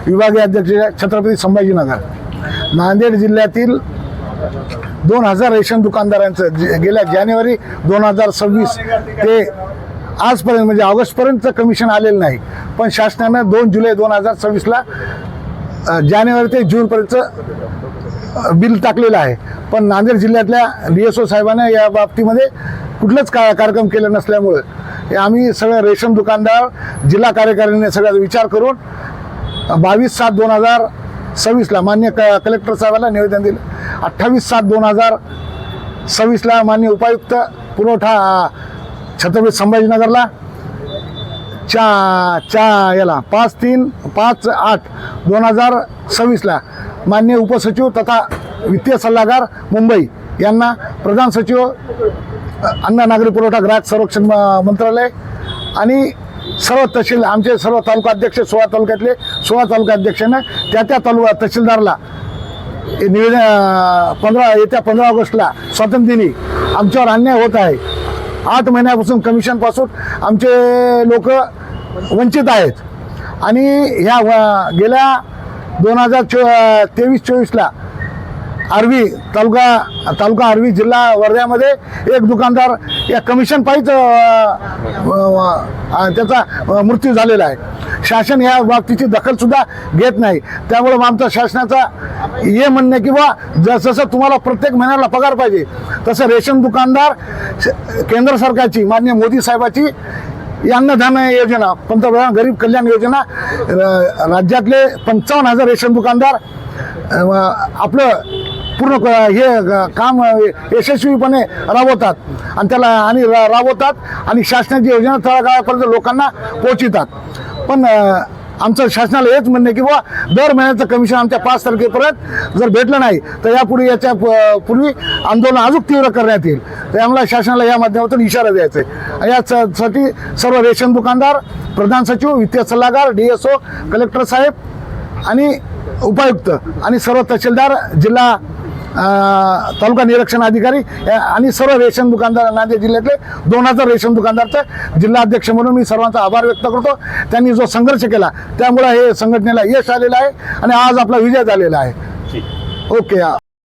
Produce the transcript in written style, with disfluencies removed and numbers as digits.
विभागीय अध्यक्ष छत्रपती संभाजीनगर। नांदेड जिल्ह्यातील 2000 रेशन दुकानदारांचं गेल्या जानेवारी 2026 ते आजपर्यंत म्हणजे ऑगस्टपर्यंतचं कमिशन आलेलं नाही, पण शासनानं 2 जुलै 2026ला जानेवारी ते जूनपर्यंतचं बिल टाकलेलं आहे। पण नांदेड जिल्ह्यातल्या DSO साहेबांना या बाबतीमध्ये कुठलंच कार्यक्रम केलं नसल्यामुळे आम्ही सगळे रेशन दुकानदार जिल्हा कार्यकारिणीने सगळ्याचा विचार करून 22/7/2026ला मान्य कलेक्टर साहेबांना निवेदन दिलं। 28/7/2026ला मान्य उपायुक्त पुरवठा छत्रपती संभाजीनगरला 5/3/5/8/2026ला मान्य उपसचिव तथा वित्तीय सल्लागार मुंबई यांना प्रधान सचिव अन्न नागरी पुरवठा ग्राहक संरक्षण मंत्रालय आणि सर्व तहसील आमचे सर्व तालुकाध्यक्ष 16 तालुक्यातले 16 तालुकाध्यक्षांना त्या तहसीलदारला निवेदन येत्या 15 ऑगस्टला स्वातंत्र्यदिनी आमच्यावर अन्याय होत आहे। 8 महिन्यापासून कमिशनपासून आमचे लोक वंचित आहेत आणि ह्या गेल्या 2023-24ला आर्वी तालुका आर्वी जिल्हा वर्ध्यामध्ये एक दुकानदार या कमिशन पायीच त्याचा मृत्यू झालेला आहे। शासन या बाबतीची दखलसुद्धा घेत नाही। त्यामुळे आमचा शासनाचा हे म्हणणं आहे की बा जसं तुम्हाला प्रत्येक महिन्याला पगार पाहिजे तसं रेशन दुकानदार केंद्र सरकारची माननीय मोदी साहेबाची अन्नधान्य योजना पंतप्रधान गरीब कल्याण योजना राज्यातले 55,000 रेशन दुकानदार आपलं पूर्ण हे काम यशस्वीपणे राबवतात आणि आणि शासनाची योजना तळागाळापर्यंत लोकांना पोहोचवतात। पण आमचं शासनाला हेच म्हणणं आहे की बुवा दर महिन्याचं कमिशन आमच्या 5 तारखेपर्यंत जर भेटलं नाही तर यापुढे पूर्वी आंदोलन अजून तीव्र करण्यात येईल। त्यामुळे शासनाला या माध्यमातून इशारा द्यायचा आहे। यासाठी सर्व रेशन दुकानदार, प्रधान सचिव, वित्तीय सल्लागार, DSO, कलेक्टर साहेब आणि उपायुक्त आणि सर्व तहसीलदार, जिल्हा तालुका निरीक्षण अधिकारी आणि सर्व रेशन दुकानदार नांदेड जिल्ह्यातले 2000 रेशन दुकानदारचे जिल्हा अध्यक्ष म्हणून मी सर्वांचा आभार व्यक्त करतो। त्यांनी जो संघर्ष केला त्यामुळे हे संघटनेला यश आलेलं आहे आणि आज आपला विजय झालेला आहे। ओके।